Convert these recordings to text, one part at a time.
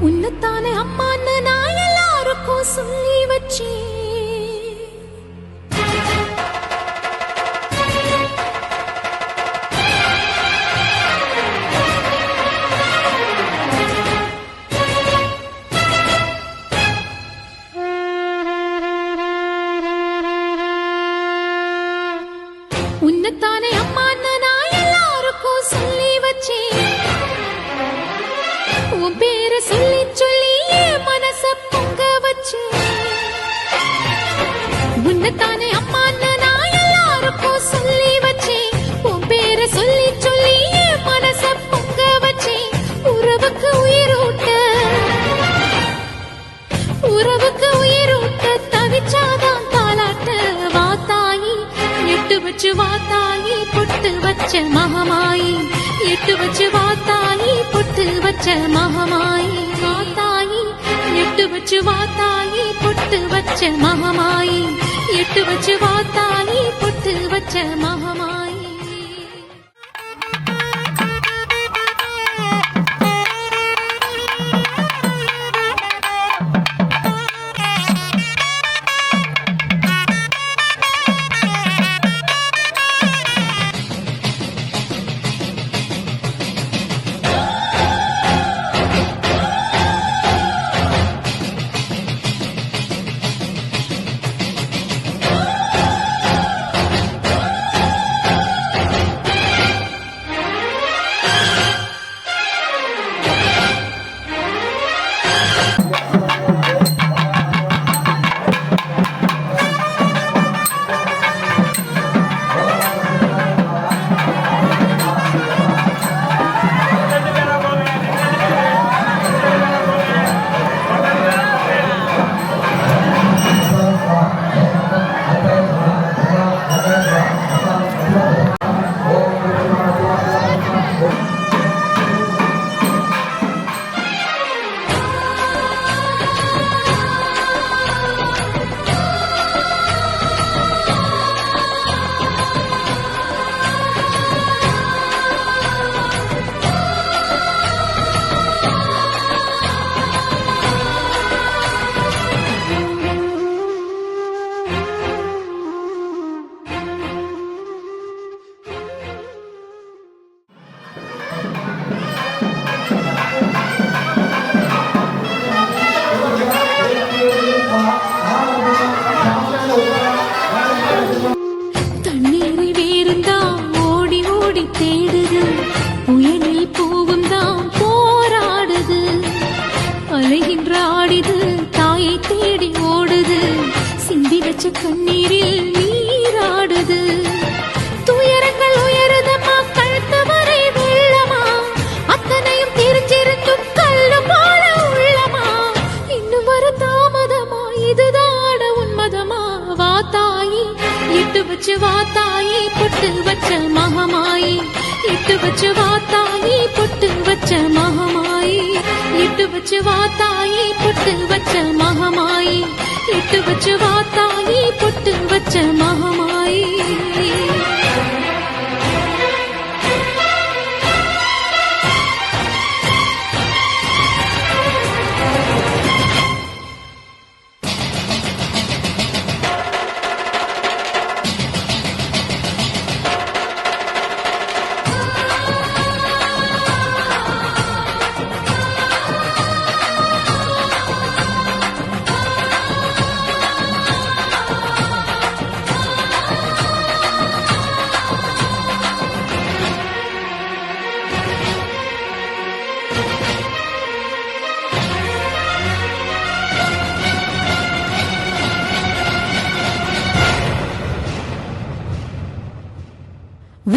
உன்னத்தானே அம்மான்னு நான் எல்லாருக்கும் சொல்லி வச்சேன். உன்னத்தானே அம்மான்னு நான் எல்லாருக்கும் சொல்லி வச்சேன். உன் பேரை சொல்லி சொல்லி என் மனச பொங்க வச்சேன். உன்னத்தானே அம்மான்னு நான் எல்லாருக்கும் சொல்லி வச்சேன். உன் பேரை சொல்லி சொல்லி என் மனச பொங்க வச்சேன். உறவுக்கு உயிரூட்ட தவிச்சாதான் தாலாட்ட வாத்தாயி எட்டு வச்சு வாத்தாயி பொட்டு வச்ச மகமாயி எட்டு வச்சு வாத்தாயி பொட்டு வச்ச மகமாயி வாத்தாயி எட்டு வச்சு வாத்தாயி பொட்டு வச்ச மகமாயி எட்டு வச்சு வாத்தாயி பொட்டு வச்ச மகமாயி. தண்ணீரை வேறுந்தான் ஓடி ஓடி தேடுது, புயலில் பூவும் தான் போராடுது, அலைகின்ற ஆடிது தாயை தேடி ஓடுது, சிந்தி வச்ச கண்ணீரில் நீராடுது. துயரங்கள் உயருதமா கழுத்து வரை வெள்ளமா, அத்தனையும் தெரிஞ்சிருந்தும் கல்லு போல உள்ளமா, இன்னும் வர தாமதமா இதுதான உன்மதமா. வாத்தாயி எட்டு வச்சு வாத்தாயி பொட்டு வச்ச மகமாயி எட்டு வச்சு வாத்தாயி பொட்டு வச்ச மகமாயி எட்டு வச்சு வாத்தாயி பொட்டு வச்ச மகமாயி எட்டு வச்சு வாத்தாயி பொட்டு வச்ச மகமாயி.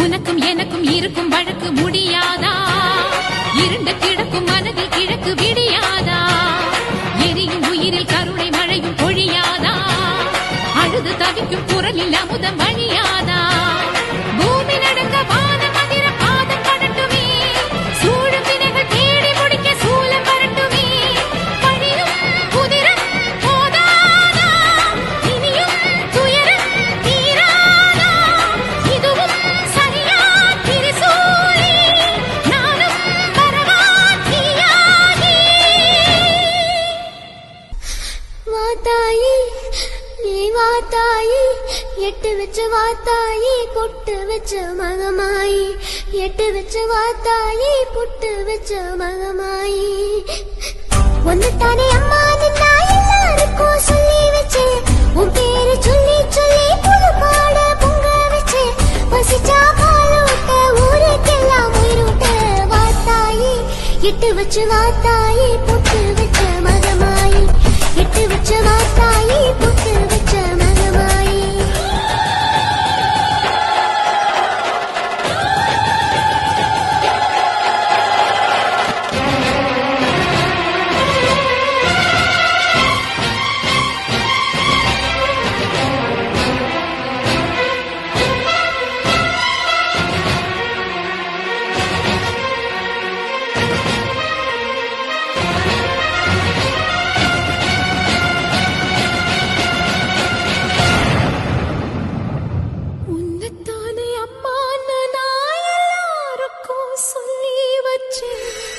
உனக்கும் எனக்கும் இருக்கும் வழக்கு முடியாதா, இருண்ட கிடக்கும் மனதில் கிழக்கு விடியாதா, எரியும் உயிரில் கருணை மழையும் பொழியாதா, அழுது தவிக்கும் குரலில் அமுதம் வழியாதா, பூமி நடுங்க வானம் அதிர பாதம் படட்டுமே, சூழும் வினைகள் தேடி முடிக்க சூலம் பரட்டுமே, பழியும் குதிரம் போதாதா, இனியும் துயரம் தீராதா, இதுவும் சரியா திரிசூலி, நானும் பரவாத்தியாகி. எட்டு வச்சு வாத்தாயி பொட்டு வச்ச மகமாயி எட்டு வச்சு வாத்தாயி பொட்டு வச்ச மகமாயி ஒன்னுத்தானே அம்மா நின்னா எல்லாருக்கும் சொல்லி வச்சு உன் பேரு சொல்லி சொல்லி புது பாட பொங்க வச்சு பசிச்சா பாலூட்ட ஊருக்கெல்லாம் உயிரூட்ட வாத்தாயி எட்டு வச்சு வாத்தாயி பொட்டு வச்ச மகமாயி எட்டு வச்ச வாத்தாயி பொட்டு வச்ச மகமாயி உன்னத்தானே அம்மா நான் எல்லாருக்கும் சொல்லி வச்சேன்